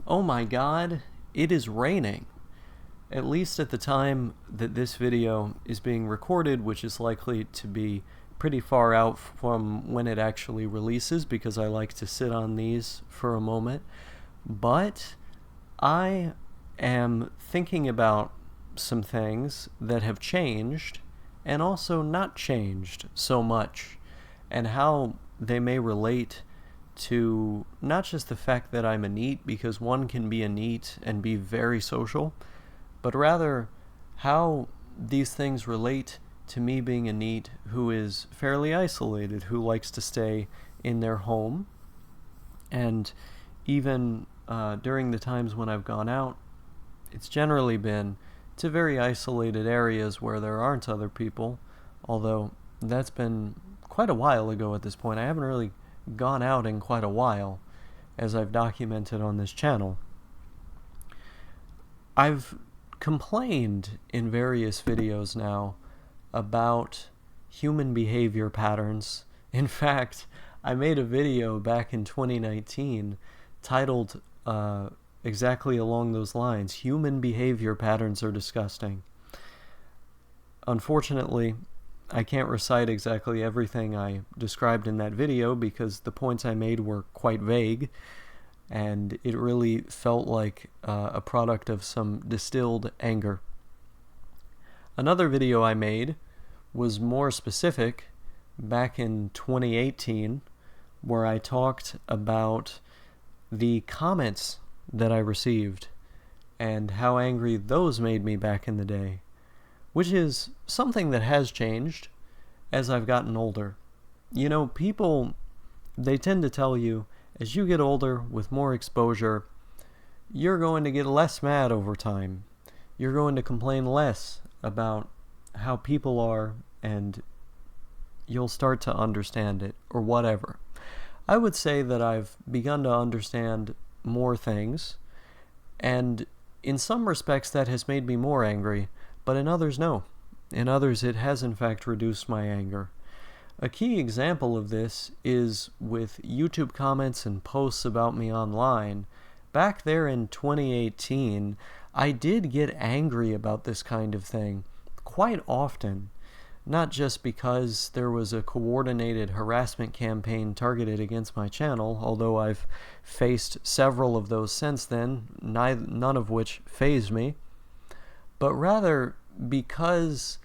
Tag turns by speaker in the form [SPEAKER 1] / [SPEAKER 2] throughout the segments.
[SPEAKER 1] Oh my god, it is raining. At least at the time that this video is being recorded, which is likely to be pretty far out from when it actually releases because I like to sit on these for a moment. But I am thinking about some things that have changed and also not changed so much, and how they may relate to not just the fact that I'm a NEET, because one can be a NEET and be very social, but rather how these things relate to me being a NEET who is fairly isolated, who likes to stay in their home. And even during the times when I've gone out, it's generally been to very isolated areas where there aren't other people, although that's been quite a while ago at this point. I haven't really gone out in quite a while, as I've documented on this channel. I've complained in various videos now about human behavior patterns. In fact, I made a video back in 2019 titled exactly along those lines: human behavior patterns are disgusting. Unfortunately, I can't recite exactly everything I described in that video because the points I made were quite vague, and it really felt like a product of some distilled anger. Another video I made was more specific back in 2018, where I talked about the comments that I received and how angry those made me back in the day, which is something that has changed as I've gotten older. You know, people, they tend to tell you, as you get older with more exposure, you're going to get less mad over time. You're going to complain less about how people are, and you'll start to understand it, or whatever. I would say that I've begun to understand more things, and in some respects that has made me more angry, but in others, no. In others, it has in fact reduced my anger. A key example of this is with YouTube comments and posts about me online. Back there in 2018, I did get angry about this kind of thing quite often, not just because there was a coordinated harassment campaign targeted against my channel, although I've faced several of those since then, none of which fazed me, but rather because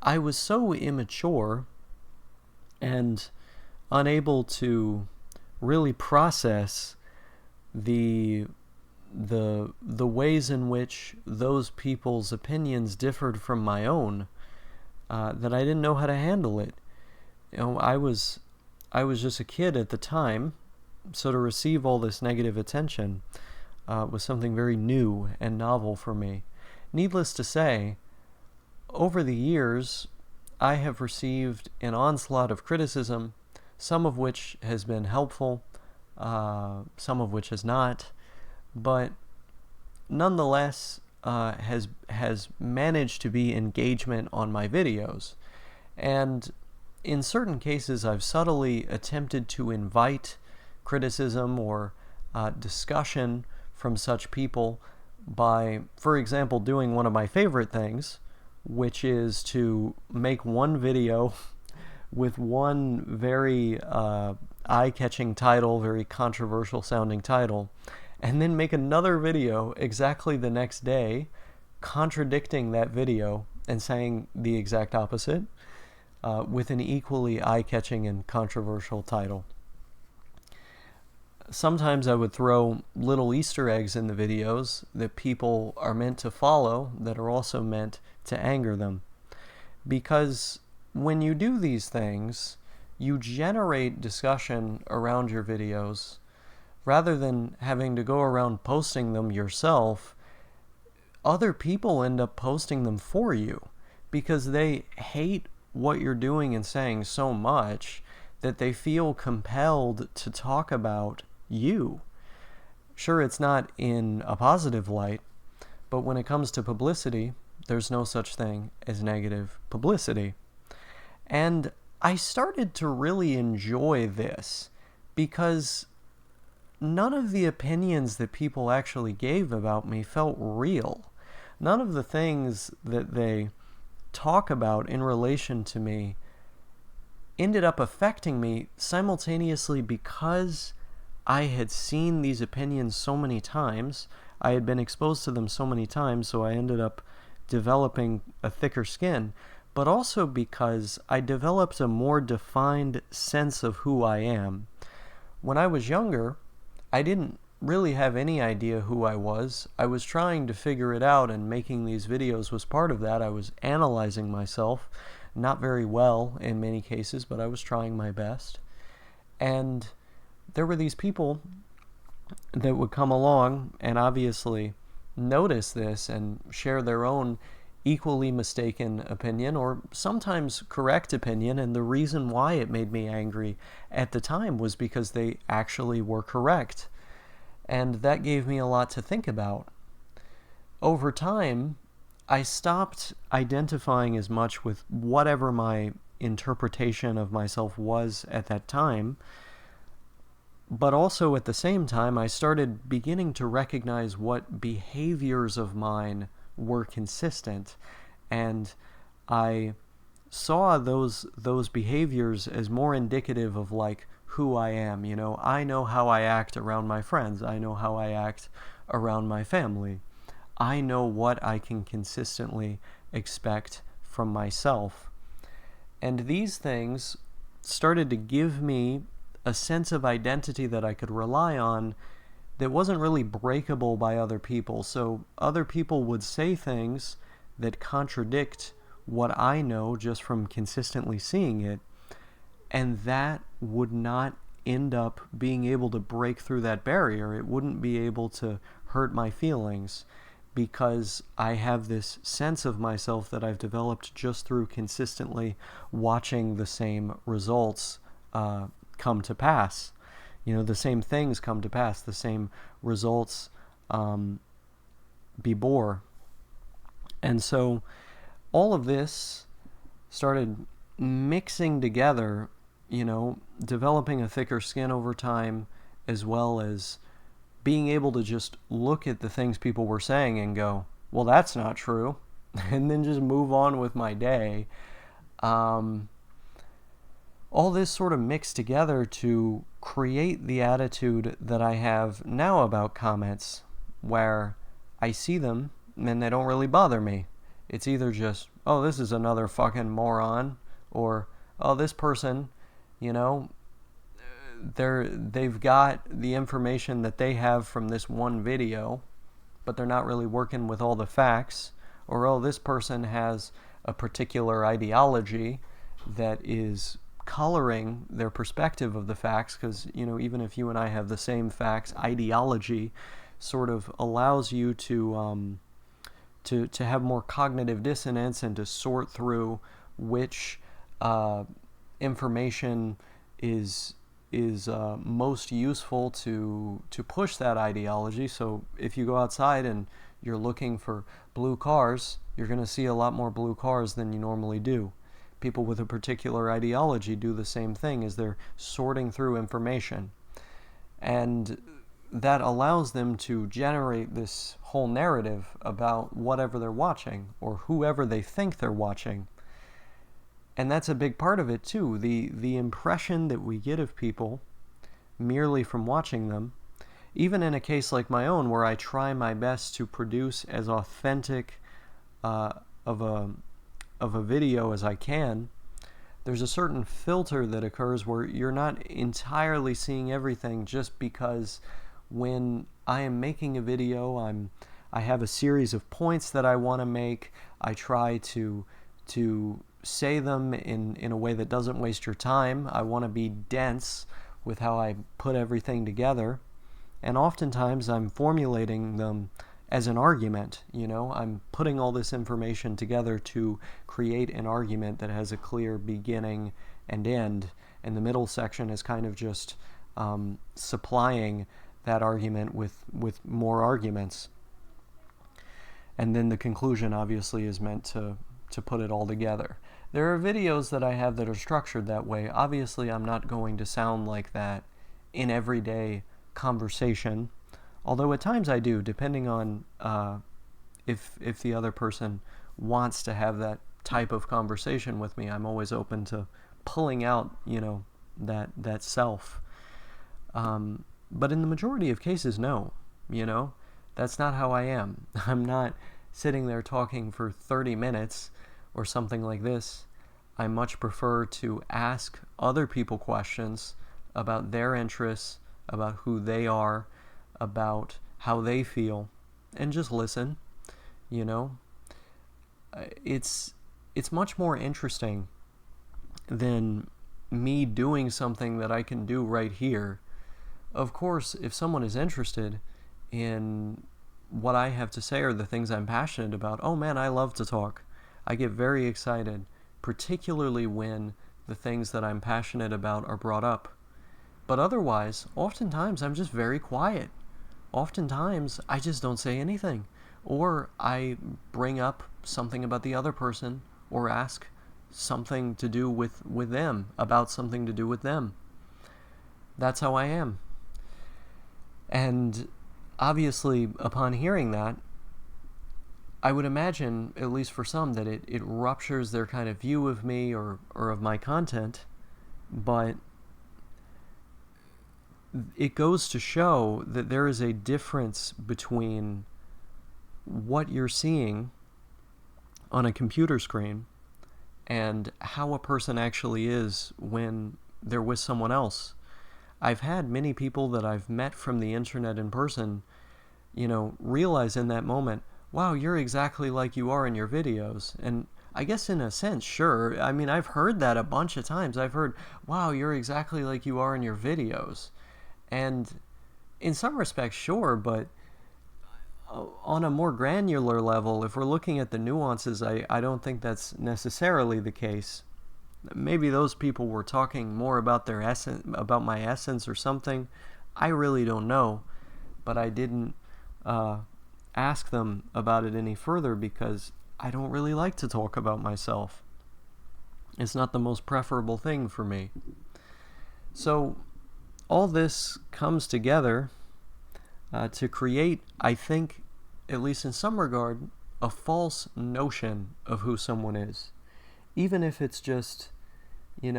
[SPEAKER 1] I was so immature and unable to really process the ways in which those people's opinions differed from my own, that I didn't know how to handle it. You know, I was just a kid at the time, so to receive all this negative attention was something very new and novel for me. Needless to say, over the years, I have received an onslaught of criticism, some of which has been helpful, some of which has not, but nonetheless has managed to be engagement on my videos. And in certain cases, I've subtly attempted to invite criticism or discussion from such people by, for example, doing one of my favorite things, which is to make one video with one very eye-catching title, very controversial sounding title, and then make another video exactly the next day contradicting that video and saying the exact opposite with an equally eye-catching and controversial title. Sometimes I would throw little Easter eggs in the videos that people are meant to follow that are also meant to anger them. Because when you do these things, you generate discussion around your videos rather than having to go around posting them yourself. Other people end up posting them for you because they hate what you're doing and saying so much that they feel compelled to talk about you. Sure, it's not in a positive light, but when it comes to publicity, there's no such thing as negative publicity. And I started to really enjoy this because none of the opinions that people actually gave about me felt real. None of the things that they talk about in relation to me ended up affecting me simultaneously because I had seen these opinions so many times. I had been exposed to them so many times, so I ended up developing a thicker skin, but also because I developed a more defined sense of who I am. When I was younger, I didn't really have any idea who I was. I was trying to figure it out, and making these videos was part of that. I was analyzing myself, not very well in many cases, but I was trying my best. And there were these people that would come along and obviously notice this and share their own equally mistaken opinion, or sometimes correct opinion, and the reason why it made me angry at the time was because they actually were correct. And that gave me a lot to think about. Over time, I stopped identifying as much with whatever my interpretation of myself was at that time, but also at the same time, I started beginning to recognize what behaviors of mine were consistent, and I saw those behaviors as more indicative of like who I am. You know, I know how I act around my friends. I know how I act around my family. I know what I can consistently expect from myself. And these things started to give me a sense of identity that I could rely on that wasn't really breakable by other people. So other people would say things that contradict what I know just from consistently seeing it, and that would not end up being able to break through that barrier. It wouldn't be able to hurt my feelings because I have this sense of myself that I've developed just through consistently watching the same results come to pass. You know, the same things come to pass, the same results be bore. And so all of this started mixing together, you know, developing a thicker skin over time, as well as being able to just look at the things people were saying and go, well, that's not true, and then just move on with my day. All this sort of mixed together to create the attitude that I have now about comments, where I see them and they don't really bother me. It's either just, oh, this is another fucking moron, or, oh, this person, you know, they've got the information that they have from this one video, but they're not really working with all the facts, or, oh, this person has a particular ideology that is coloring their perspective of the facts, because, you know, even if you and I have the same facts, ideology sort of allows you to have more cognitive dissonance and to sort through which information is most useful to push that ideology. So if you go outside and you're looking for blue cars, you're going to see a lot more blue cars than you normally do. People with a particular ideology do the same thing as they're sorting through information. And that allows them to generate this whole narrative about whatever they're watching or whoever they think they're watching. And that's a big part of it too. The impression that we get of people merely from watching them, even in a case like my own where I try my best to produce as authentic of a video as I can, there's a certain filter that occurs where you're not entirely seeing everything, just because when I am making a video, I have a series of points that I want to make. I try to say them in a way that doesn't waste your time. I want to be dense with how I put everything together. And oftentimes I'm formulating them as an argument, you know. I'm putting all this information together to create an argument that has a clear beginning and end. And the middle section is kind of just supplying that argument with more arguments. And then the conclusion obviously is meant to put it all together. There are videos that I have that are structured that way. Obviously, I'm not going to sound like that in everyday conversation, although at times I do, depending on if the other person wants to have that type of conversation with me. I'm always open to pulling out, that self. But in the majority of cases, no, that's not how I am. I'm not sitting there talking for 30 minutes or something like this. I much prefer to ask other people questions about their interests, about who they are, about how they feel, and just listen. It's much more interesting than me doing something that I can do right here. Of course, if someone is interested in what I have to say or the things I'm passionate about, oh man, I love to talk. I get very excited, particularly when the things that I'm passionate about are brought up. But otherwise, oftentimes I'm just very quiet. Oftentimes, I just don't say anything. Or I bring up something about the other person, or ask something to do with them, about something to do with them. That's how I am. And obviously, upon hearing that, I would imagine, at least for some, that it ruptures their kind of view of me or of my content, but it goes to show that there is a difference between what you're seeing on a computer screen and how a person actually is when they're with someone else. I've had many people that I've met from the internet in person, realize in that moment, wow, you're exactly like you are in your videos. And I guess in a sense, sure. I mean, I've heard that a bunch of times. I've heard, wow, you're exactly like you are in your videos. And in some respects, sure, but on a more granular level, if we're looking at the nuances, I don't think that's necessarily the case. Maybe those people were talking more about their essence, about my essence or something. I really don't know, but I didn't ask them about it any further because I don't really like to talk about myself. It's not the most preferable thing for me. So all this comes together to create, I think, at least in some regard, a false notion of who someone is, even if it's just, in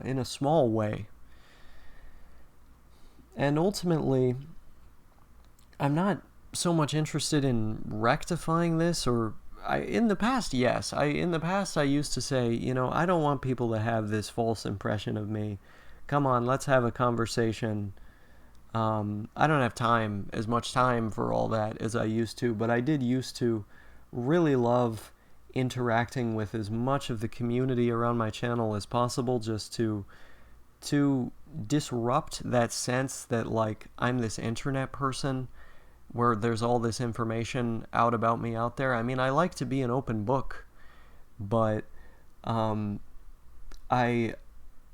[SPEAKER 1] a small way. And ultimately, I'm not so much interested in rectifying this, or in the past, yes. In the past, I used to say, I don't want people to have this false impression of me. Come on, let's have a conversation. I don't have as much time for all that as I used to, but I did used to really love interacting with as much of the community around my channel as possible, just to disrupt that sense that, like, I'm this internet person where there's all this information out about me out there. I mean, I like to be an open book, but I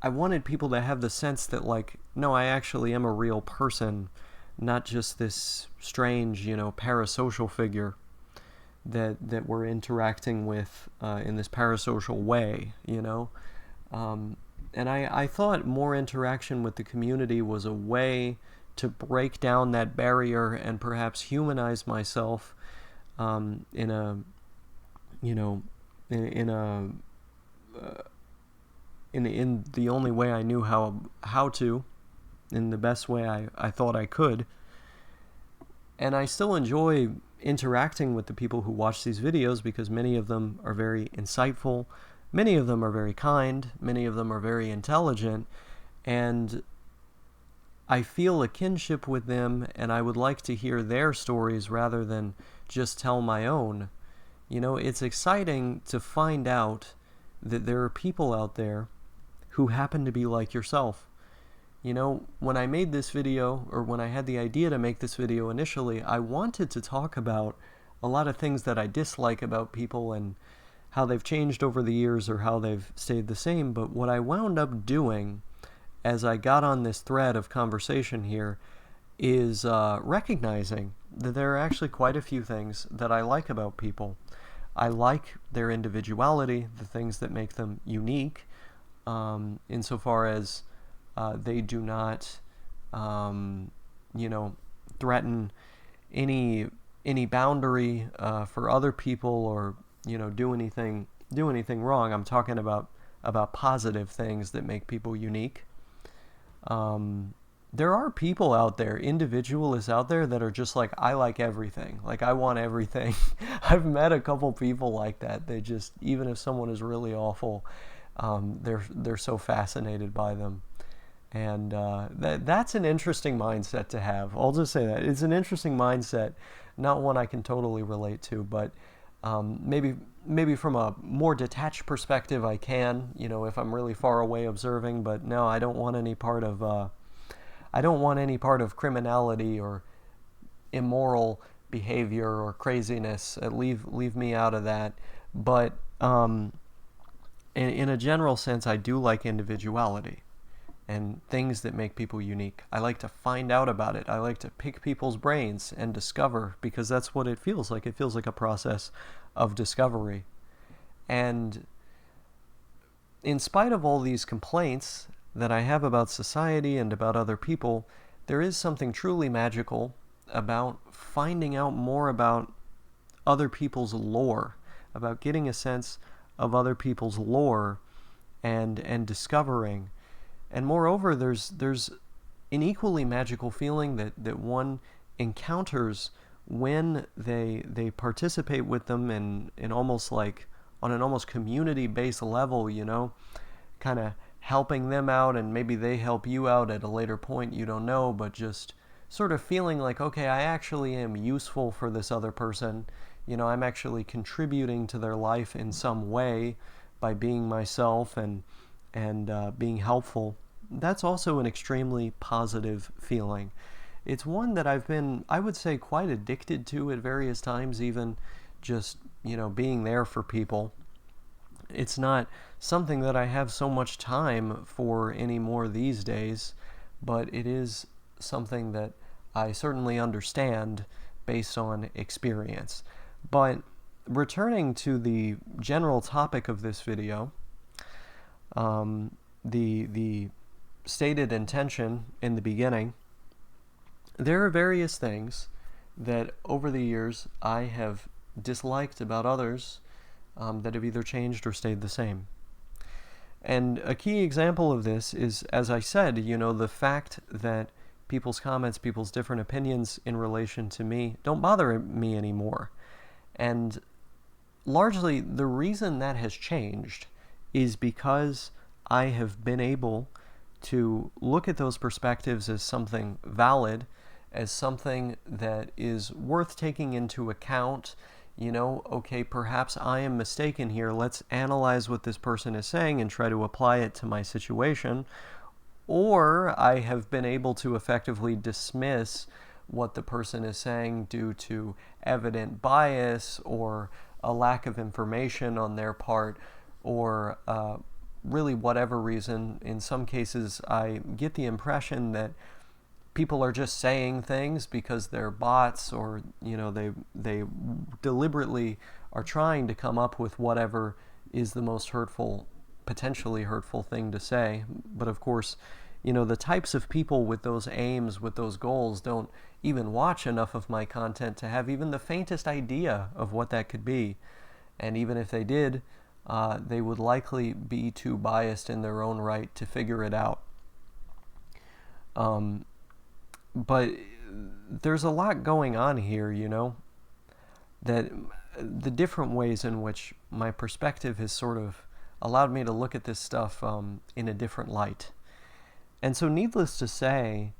[SPEAKER 1] wanted people to have the sense that, like, no, I actually am a real person, not just this strange, parasocial figure that we're interacting with in this parasocial way, And I thought more interaction with the community was a way to break down that barrier and perhaps humanize myself in the only way I knew how to, in the best way I thought I could. And I still enjoy interacting with the people who watch these videos because many of them are very insightful, many of them are very kind, many of them are very intelligent, and I feel a kinship with them, and I would like to hear their stories rather than just tell my own. It's exciting to find out that there are people out there who happen to be like yourself. When I made this video, or when I had the idea to make this video initially, I wanted to talk about a lot of things that I dislike about people and how they've changed over the years or how they've stayed the same. But what I wound up doing as I got on this thread of conversation here is recognizing that there are actually quite a few things that I like about people. I like their individuality, the things that make them unique, insofar as They do not, you know, threaten any boundary for other people, or, you know, do anything wrong. I'm talking about positive things that make people unique. There are people out there, individualists out there, that are just like, I like everything. Like, I want everything. I've met a couple people like that. They just, even if someone is really awful, they're so fascinated by them. And that's an interesting mindset to have. I'll just say that. It's an interesting mindset, not one I can totally relate to, but maybe from a more detached perspective I can, you know, if I'm really far away observing. But no, I don't want any part of criminality or immoral behavior or craziness. Leave me out of that. But in a general sense, I do like individuality and things that make people unique. I like to find out about it. I like to pick people's brains and discover, because that's what it feels like. It feels like a process of discovery. And in spite of all these complaints that I have about society and about other people, there is something truly magical about finding out more about other people's lore, about getting a sense of other people's lore and discovering. And moreover, there's an equally magical feeling that one encounters when they participate with them in almost like on an almost community-based level, you know, kind of helping them out, and maybe they help you out at a later point, you don't know, but just sort of feeling like, okay, I actually am useful for this other person. You know, I'm actually contributing to their life in some way by being myself and being helpful. That's also an extremely positive feeling. It's one that I've been, I would say, quite addicted to at various times, even just, you know, being there for people. It's not something that I have so much time for anymore these days, but it is something that I certainly understand based on experience. But returning to the general topic of this video, the stated intention in the beginning, there are various things that over the years I have disliked about others that have either changed or stayed the same. And a key example of this is, as I said, you know, the fact that people's comments, people's different opinions in relation to me don't bother me anymore. And largely the reason that has changed is because I have been able to look at those perspectives as something valid, as something that is worth taking into account. You know, okay, perhaps I am mistaken here. Let's analyze what this person is saying and try to apply it to my situation. Or I have been able to effectively dismiss what the person is saying due to evident bias or a lack of information on their part, or really whatever reason. In some cases, I get the impression that people are just saying things because they're bots, or, you know, they deliberately are trying to come up with whatever is the most hurtful, potentially hurtful thing to say. But of course, you know, the types of people with those aims, with those goals, don't even watch enough of my content to have even the faintest idea of what that could be. And even if they did, they would likely be too biased in their own right to figure it out. But there's a lot going on here, you know, that the different ways in which my perspective has sort of allowed me to look at this stuff in a different light. And so needless to say,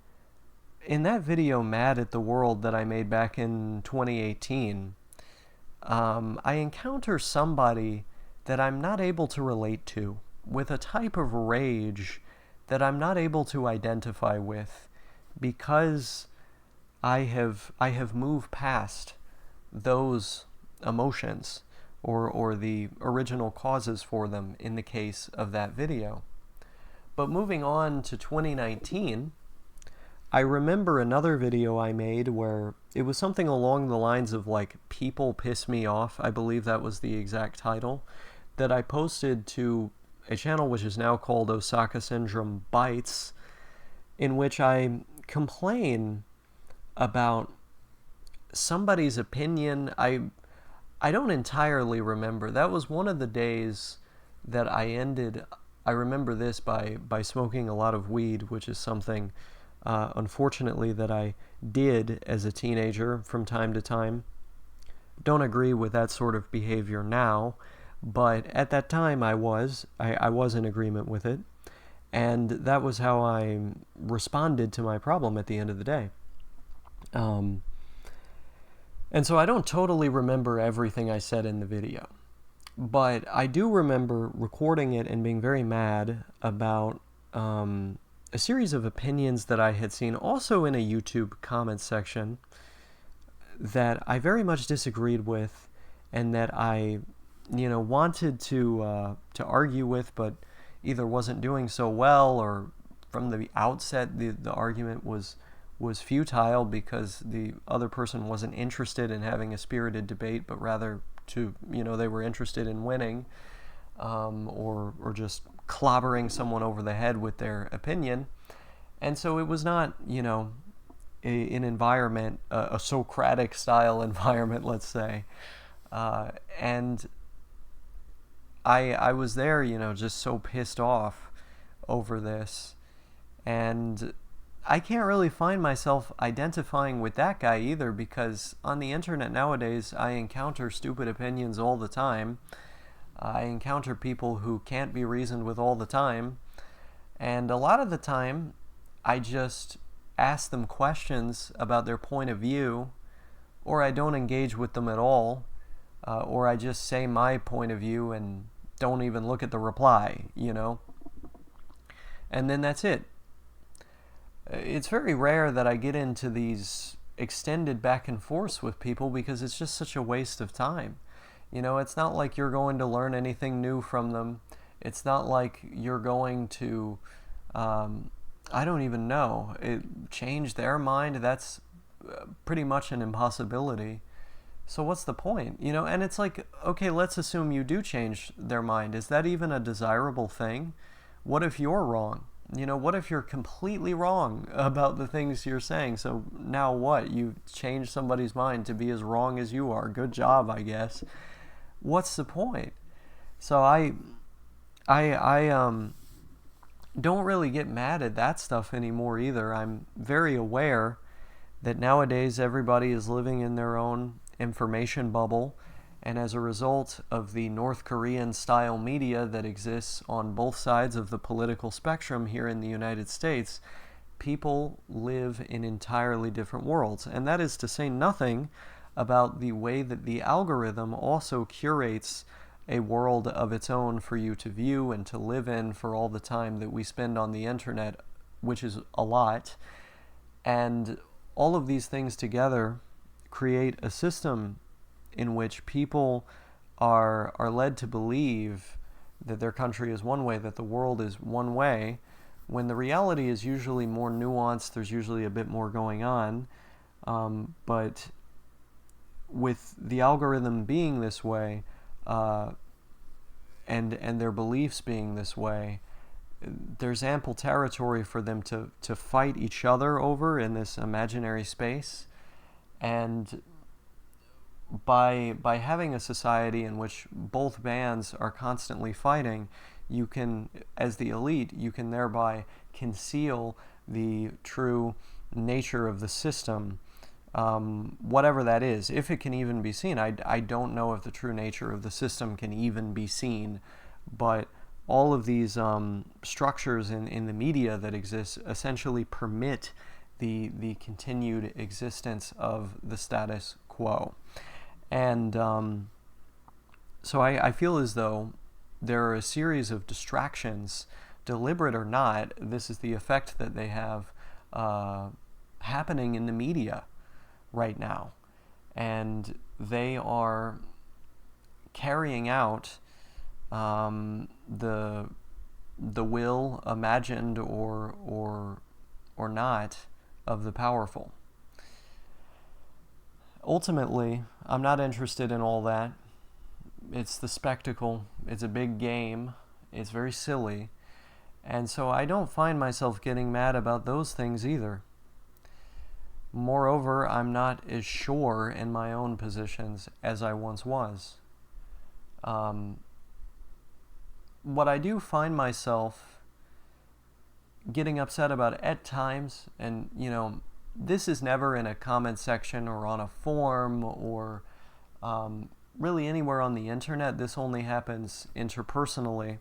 [SPEAKER 1] in that video, Mad at the World, that I made back in 2018, I encounter somebody that I'm not able to relate to, with a type of rage that I'm not able to identify with, because I have moved past those emotions or the original causes for them in the case of that video. But moving on to 2019, I remember another video I made where it was something along the lines of like, people piss me off, I believe that was the exact title, that I posted to a channel which is now called OsakaSyndrome Bites, in which I complain about somebody's opinion. I don't entirely remember. That was one of the days that I ended. I remember this by smoking a lot of weed, which is something, unfortunately, that I did as a teenager from time to time. Don't agree with that sort of behavior now, but at that time I was in agreement with it, and that was how I responded to my problem at the end of the day. Um, and so I don't totally remember everything I said in the video, but I do remember recording it and being very mad about a series of opinions that I had seen also in a YouTube comment section that I very much disagreed with, and that I, wanted to argue with, but either wasn't doing so well, or from the outset the argument was futile because the other person wasn't interested in having a spirited debate, but rather they were interested in winning, or just clobbering someone over the head with their opinion. And so it was not, an environment, a Socratic style environment, let's say. And I was there, just so pissed off over this. And I can't really find myself identifying with that guy either, because on the internet nowadays I encounter stupid opinions all the time. I encounter people who can't be reasoned with all the time. And a lot of the time I just ask them questions about their point of view, or I don't engage with them at all, or I just say my point of view and don't even look at the reply, and then that's it. It's very rare that I get into these extended back and forths with people, because it's just such a waste of time. It's not like you're going to learn anything new from them. It's not like you're going to I don't even know, change their mind. That's pretty much an impossibility. So what's the point? And it's like, okay, let's assume you do change their mind. Is that even a desirable thing? What if you're wrong? What if you're completely wrong about the things you're saying? So now what? You change somebody's mind to be as wrong as you are. Good job, I guess. What's the point? So I don't really get mad at that stuff anymore either. I'm very aware that nowadays everybody is living in their own information bubble, and as a result of the North Korean style media that exists on both sides of the political spectrum here in the United States, people live in entirely different worlds. And that is to say nothing about the way that the algorithm also curates a world of its own for you to view and to live in for all the time that we spend on the internet, which is a lot. And all of these things together create a system in which people are led to believe that their country is one way, that the world is one way, when the reality is usually more nuanced. There's usually a bit more going on. But with the algorithm being this way, and their beliefs being this way, there's ample territory for them to fight each other over in this imaginary space. And by having a society in which both bands are constantly fighting, you can, as the elite, you can thereby conceal the true nature of the system, whatever that is, if it can even be seen. I don't know if the true nature of the system can even be seen, but all of these structures in the media that exist essentially permit the continued existence of the status quo. And so I feel as though there are a series of distractions, deliberate or not. This is the effect that they have happening in the media right now. And they are carrying out the will, imagined or not, of the powerful. Ultimately, I'm not interested in all that. It's the spectacle. It's a big game. It's very silly. And so I don't find myself getting mad about those things either. Moreover, I'm not as sure in my own positions as I once was. What I do find myself getting upset about at times, and this is never in a comment section or on a forum or really anywhere on the internet, this only happens interpersonally,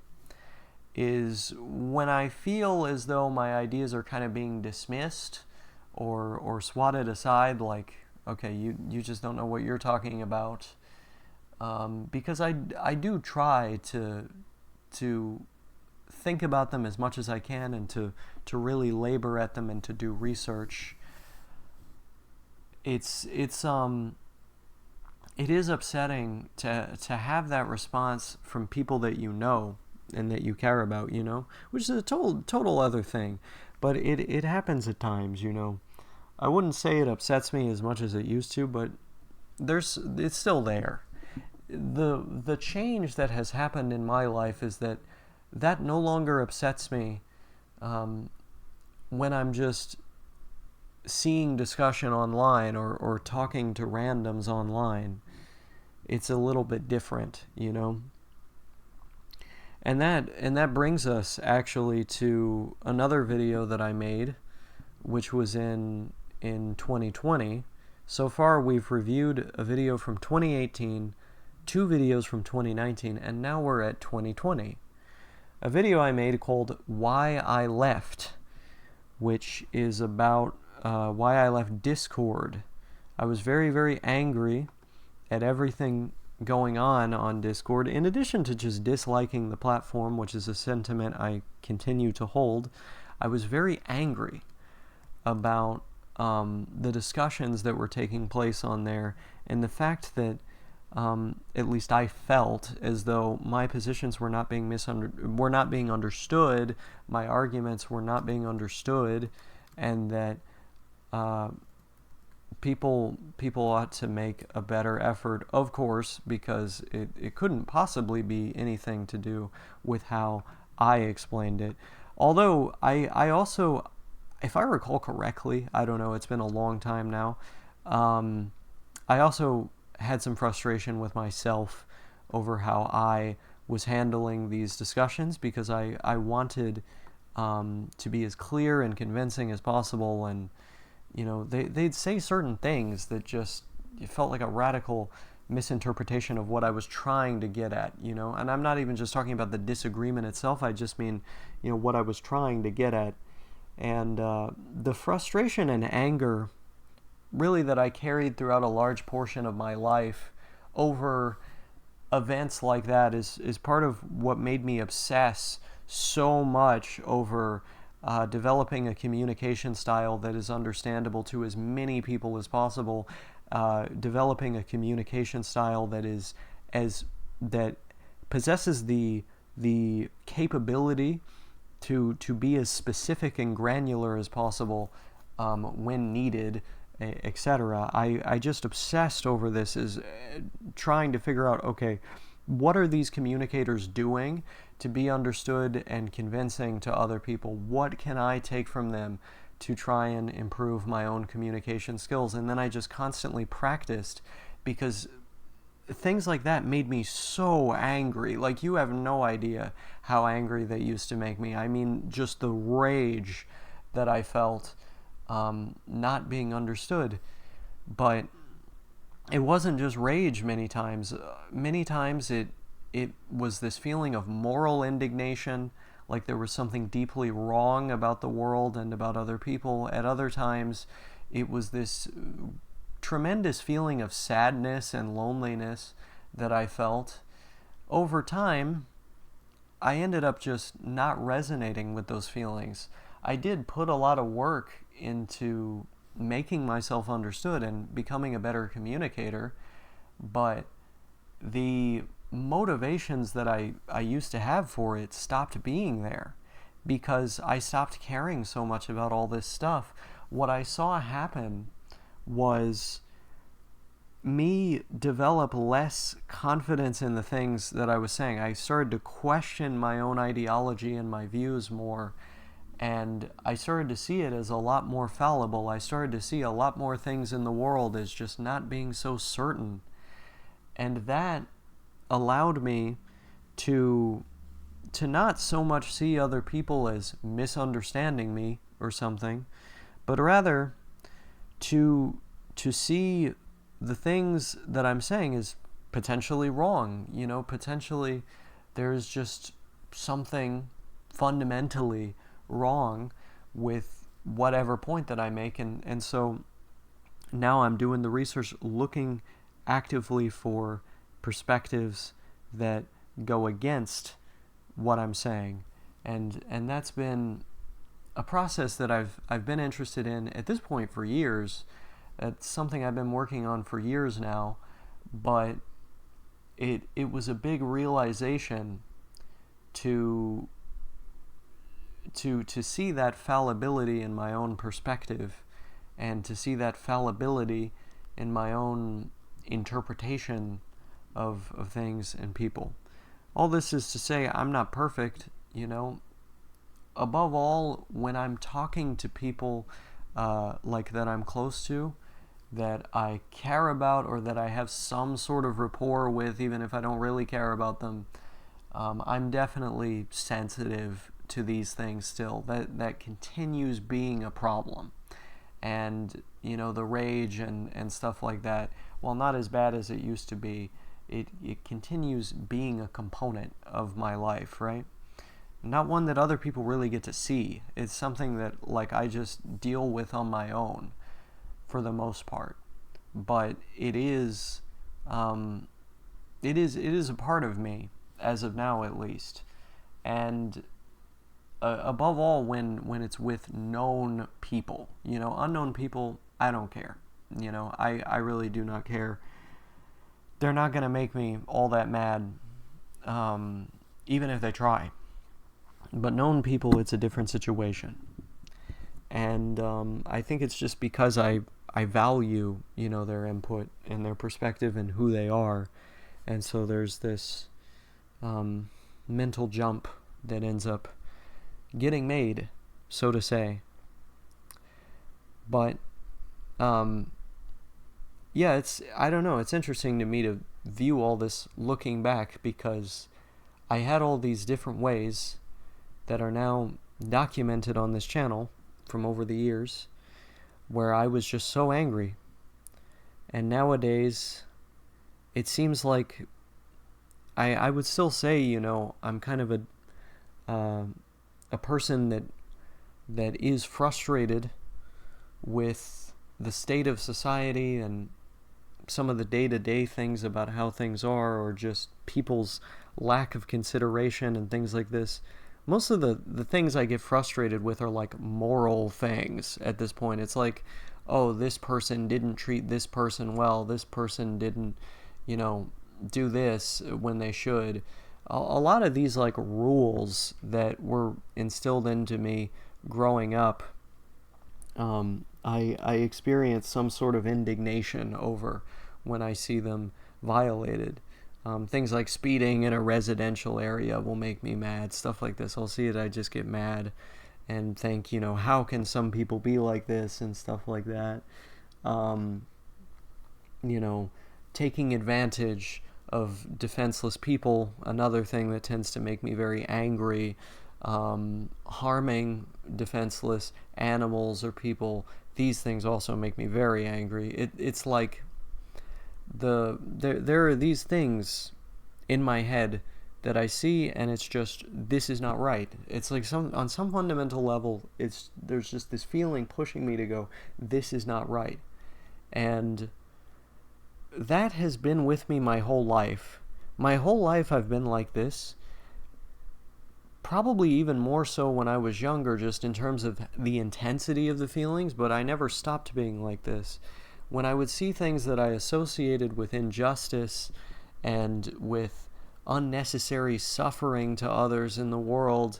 [SPEAKER 1] is when I feel as though my ideas are kind of being dismissed or swatted aside, like, okay, you just don't know what you're talking about, because I do try to think about them as much as I can and to really labor at them and to do research. It is upsetting to have that response from people that you know and that you care about, which is a total other thing. But it happens at times, I wouldn't say it upsets me as much as it used to, but it's still there. The change that has happened in my life is that no longer upsets me when I'm just seeing discussion online or talking to randoms online. It's a little bit different, And that brings us actually to another video that I made, which was in 2020. So far we've reviewed a video from 2018, 2 videos from 2019, and now we're at 2020. A video I made called Why I Left, which is about why I left Discord. I was very, very angry at everything going on Discord, in addition to just disliking the platform, which is a sentiment I continue to hold. I was very angry about the discussions that were taking place on there, and the fact that at least I felt as though my positions were not being understood, my arguments were not being understood, and that people ought to make a better effort, of course, because it couldn't possibly be anything to do with how I explained it. Although I also, if I recall correctly, I don't know, it's been a long time now, I also had some frustration with myself over how I was handling these discussions, because I wanted to be as clear and convincing as possible, and they'd say certain things that just, it felt like a radical misinterpretation of what I was trying to get at, and I'm not even just talking about the disagreement itself, I just mean what I was trying to get at. And the frustration and anger really that I carried throughout a large portion of my life over events like that is part of what made me obsess so much over developing a communication style that is understandable to as many people as possible, developing a communication style that possesses the capability to be as specific and granular as possible when needed, etc. I just obsessed over this, as trying to figure out, okay, what are these communicators doing to be understood and convincing to other people? What can I take from them to try and improve my own communication skills? And then I just constantly practiced, because things like that made me so angry. Like, you have no idea how angry they used to make me. I mean, just the rage that I felt not being understood. But it wasn't just rage many times. Many times it was this feeling of moral indignation, like there was something deeply wrong about the world and about other people. At other times, it was this tremendous feeling of sadness and loneliness that I felt. Over time, I ended up just not resonating with those feelings. I did put a lot of work into making myself understood and becoming a better communicator, but the motivations that I used to have for it stopped being there, because I stopped caring so much about all this stuff. What I saw happen was me develop less confidence in the things that I was saying. I started to question my own ideology and my views more, and I started to see it as a lot more fallible. I started to see a lot more things in the world as just not being so certain. And that allowed me to not so much see other people as misunderstanding me or something, but rather to see the things that I'm saying is potentially wrong. Potentially there's just something fundamentally wrong with whatever point that I make. And so now I'm doing the research, looking actively for perspectives that go against what I'm saying. And that's been a process that I've been interested in at this point for years. It's something I've been working on for years now, but it was a big realization to see that fallibility in my own perspective, and to see that fallibility in my own interpretation of things and people. All this is to say, I'm not perfect, Above all, when I'm talking to people like that I'm close to, that I care about, or that I have some sort of rapport with, even if I don't really care about them, I'm definitely sensitive to these things still. That continues being a problem. And, the rage and stuff like that, while not as bad as it used to be, it continues being a component of my life, right? Not one that other people really get to see. It's something that, I just deal with on my own for the most part. But it is a part of me, as of now at least. And above all, when it's with known people. Unknown people, I don't care. I really do not care. They're not going to make me all that mad, even if they try. But known people, it's a different situation. And I think it's just because I value, their input and their perspective and who they are. And so there's this mental jump that ends up getting made, so to say. But I don't know, it's interesting to me to view all this looking back, because I had all these different ways that are now documented on this channel from over the years where I was just so angry. And nowadays, it seems like I would still say, I'm kind of a person that is frustrated with the state of society and some of the day-to-day things about how things are, or just people's lack of consideration and things like this. Most of the things I get frustrated with are moral things at this point. It's oh, this person didn't treat this person well, this person didn't, do this when they should. A lot of these rules that were instilled into me growing up, I experience some sort of indignation over when I see them violated. Things like speeding in a residential area will make me mad. Stuff like this. I'll see it, I just get mad and think, how can some people be like this and stuff like that. Taking advantage of defenseless people, another thing that tends to make me very angry. Harming defenseless animals or people, these things also make me very angry. It's like there are these things in my head that I see, and it's just, this is not right. It's on some fundamental level, there's just this feeling pushing me to go, this is not right. And that has been with me my whole life. My whole life I've been like this. Probably even more so when I was younger, just in terms of the intensity of the feelings, but I never stopped being like this. When I would see things that I associated with injustice and with unnecessary suffering to others in the world,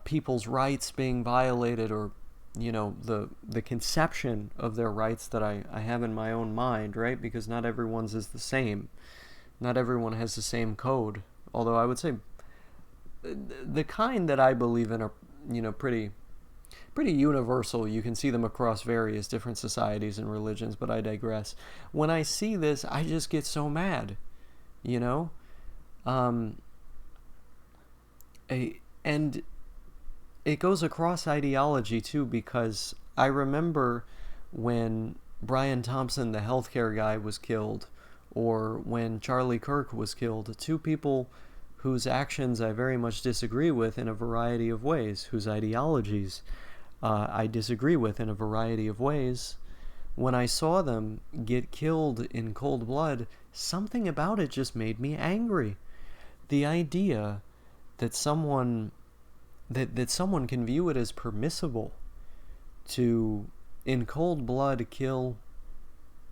[SPEAKER 1] people's rights being violated, or the conception of their rights that I have in my own mind, right? Because not everyone's is the same. Not everyone has the same code. Although I would say the kind that I believe in are, pretty universal. You can see them across various different societies and religions, but I digress. When I see this, I just get so mad, and it goes across ideology too, because I remember when Brian Thompson, the healthcare guy, was killed, or when Charlie Kirk was killed, two people whose actions I very much disagree with in a variety of ways, whose ideologies I disagree with in a variety of ways. When I saw them get killed in cold blood, something about it just made me angry. The idea that someone can view it as permissible to, in cold blood, kill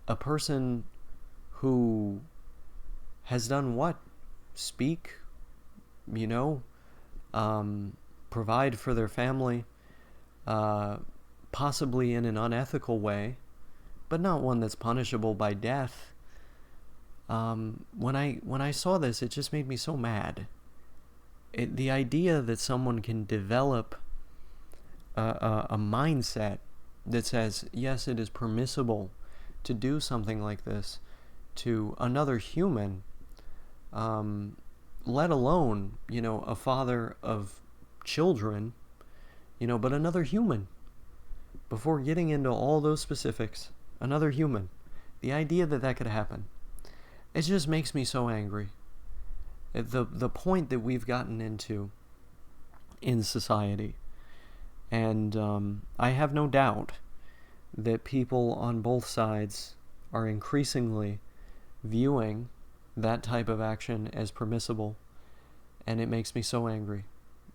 [SPEAKER 1] a person who has done what? Speak, provide for their family, possibly in an unethical way, but not one that's punishable by death. When I saw this, it just made me so mad. The idea that someone can develop a mindset that says, yes, it is permissible to do something like this to another human, let alone, a father of children, but another human. Before getting into all those specifics, another human. The idea that could happen, it just makes me so angry. The point that we've gotten into in society. And I have no doubt that people on both sides are increasingly viewing that type of action as permissible, and it makes me so angry.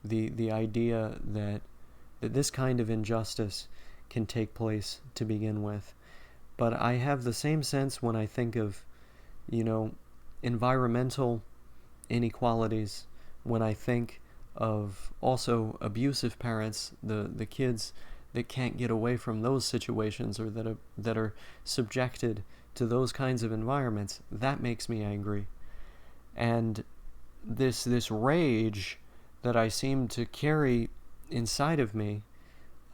[SPEAKER 1] The idea that this kind of injustice can take place to begin with. But I have the same sense when I think of, environmental inequalities, when I think of also abusive parents, the kids that can't get away from those situations, or that are subjected to those kinds of environments. That makes me angry. And this rage that I seem to carry inside of me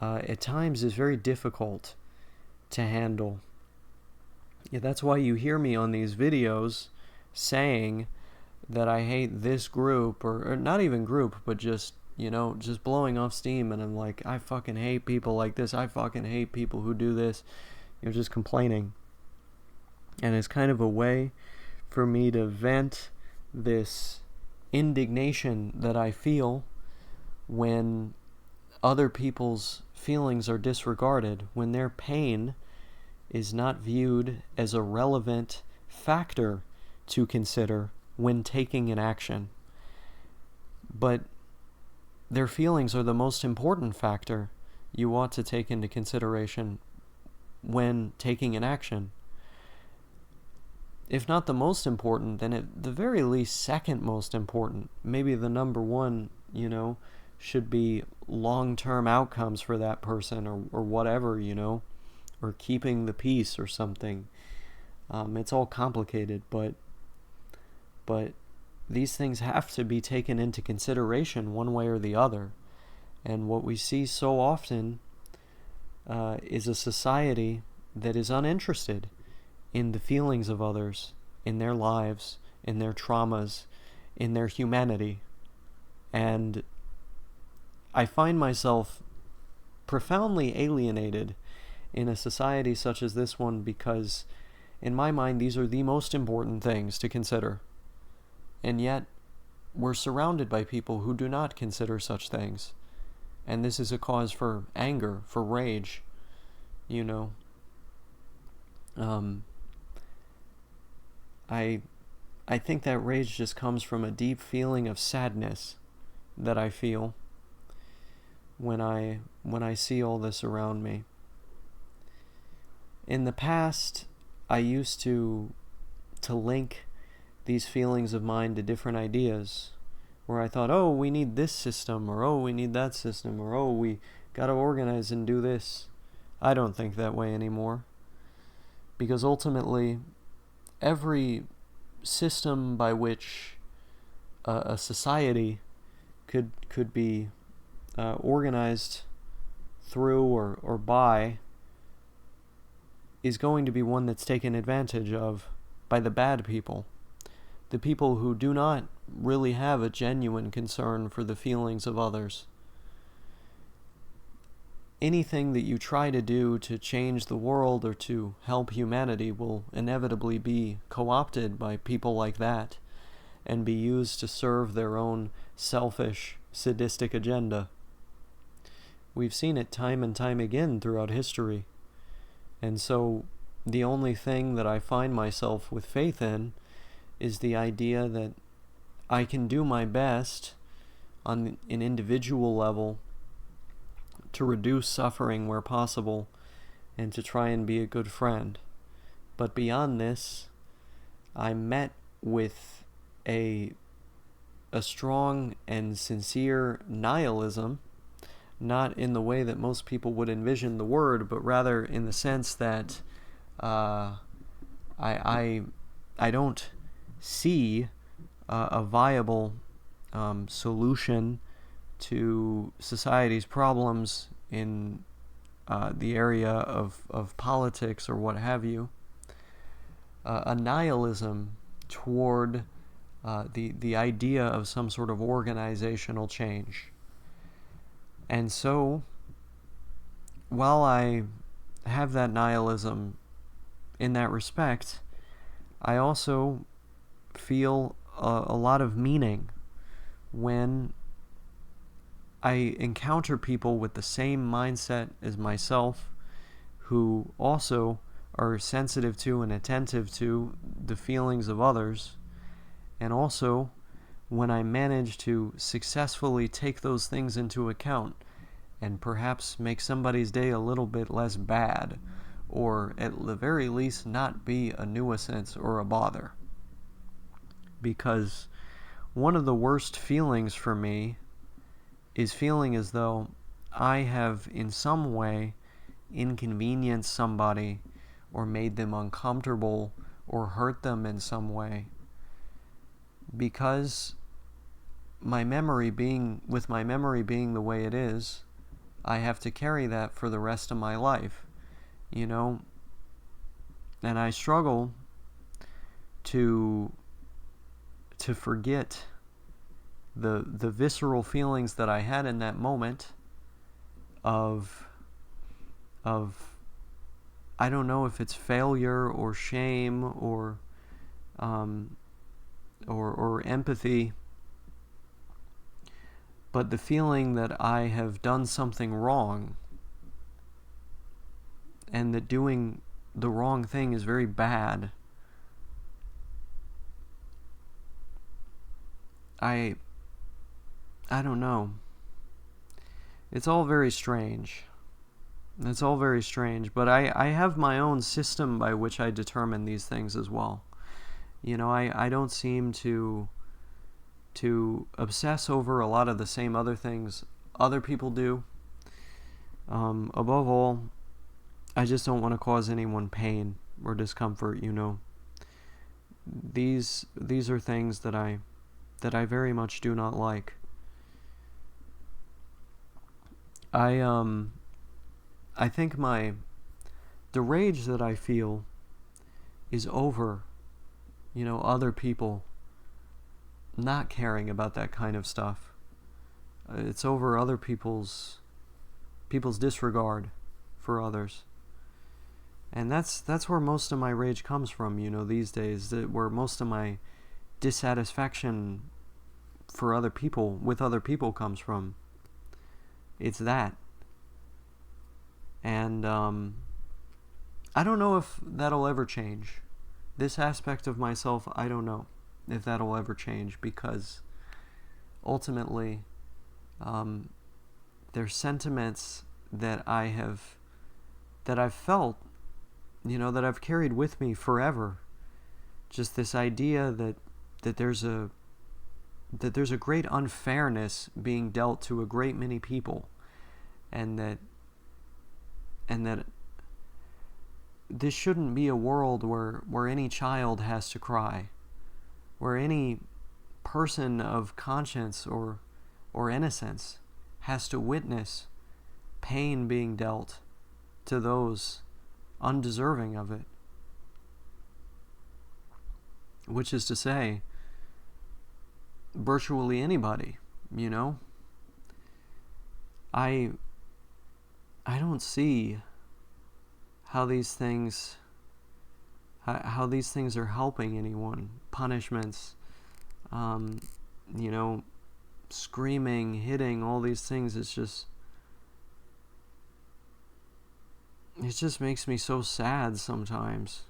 [SPEAKER 1] at times is very difficult to handle. Yeah, that's why you hear me on these videos saying that I hate this group, or not even group, but just blowing off steam, and I'm like, I fucking hate people like this, I fucking hate people who do this, just complaining. And it's kind of a way for me to vent this indignation that I feel when other people's feelings are disregarded, when their pain is not viewed as a relevant factor to consider when taking an action. But their feelings are the most important factor you ought to take into consideration when taking an action. If not the most important, then at the very least second most important. Maybe the number one, should be long-term outcomes for that person, or whatever, or keeping the peace or something. It's all complicated, but these things have to be taken into consideration one way or the other. And what we see so often is a society that is uninterested in the feelings of others, in their lives, in their traumas, in their humanity. And I find myself profoundly alienated in a society such as this one, because in my mind these are the most important things to consider. And yet we're surrounded by people who do not consider such things. And this is a cause for anger, for rage, I think that rage just comes from a deep feeling of sadness that I feel when I see all this around me. In the past, I used to link these feelings of mine to different ideas, where I thought, oh, we need this system, or oh, we need that system, or oh, we gotta organize and do this. I don't think that way anymore. Because ultimately, every system by which a society could be organized through or by is going to be one that's taken advantage of by the bad people. The people who do not really have a genuine concern for the feelings of others. Anything that you try to do to change the world or to help humanity will inevitably be co-opted by people like that and be used to serve their own selfish, sadistic agenda. We've seen it time and time again throughout history. And so the only thing that I find myself with faith in is the idea that I can do my best on an individual level to reduce suffering where possible and to try and be a good friend. But beyond this, I'm met with a strong and sincere nihilism, not in the way that most people would envision the word, but rather in the sense that I don't see a viable solution to society's problems in the area of politics or what have you. A nihilism toward the idea of some sort of organizational change. And so, while I have that nihilism in that respect, I also feel a lot of meaning when I encounter people with the same mindset as myself, who also are sensitive to and attentive to the feelings of others, and also when I manage to successfully take those things into account and perhaps make somebody's day a little bit less bad, or at the very least not be a nuisance or a bother. Because one of the worst feelings for me is feeling as though I have in some way inconvenienced somebody or made them uncomfortable or hurt them in some way. Because my memory being the way it is, I have to carry that for the rest of my life, and I struggle to forget the visceral feelings that I had in that moment of I don't know if it's failure or shame or empathy, but the feeling that I have done something wrong and that doing the wrong thing is very bad. I don't know. It's all very strange. But I have my own system by which I determine these things as well. I don't seem to obsess over a lot of the same other things other people do. Above all, I just don't want to cause anyone pain or discomfort, These are things that I very much do not like. I think the rage that I feel is over, other people not caring about that kind of stuff. It's over other people's disregard for others. And that's where most of my rage comes from, these days, where most of my dissatisfaction with other people comes from. It's that. And I don't know if that'll ever change. This aspect of myself, I don't know if that'll ever change, because ultimately there's sentiments that I've felt, that I've carried with me forever. Just this idea that there's a great unfairness being dealt to a great many people, and that this shouldn't be a world where any child has to cry, where any person of conscience or innocence has to witness pain being dealt to those undeserving of it. Which is to say, virtually anybody, you know? I don't see how these things are helping anyone. Punishments, screaming, hitting, all these things, it just makes me so sad sometimes.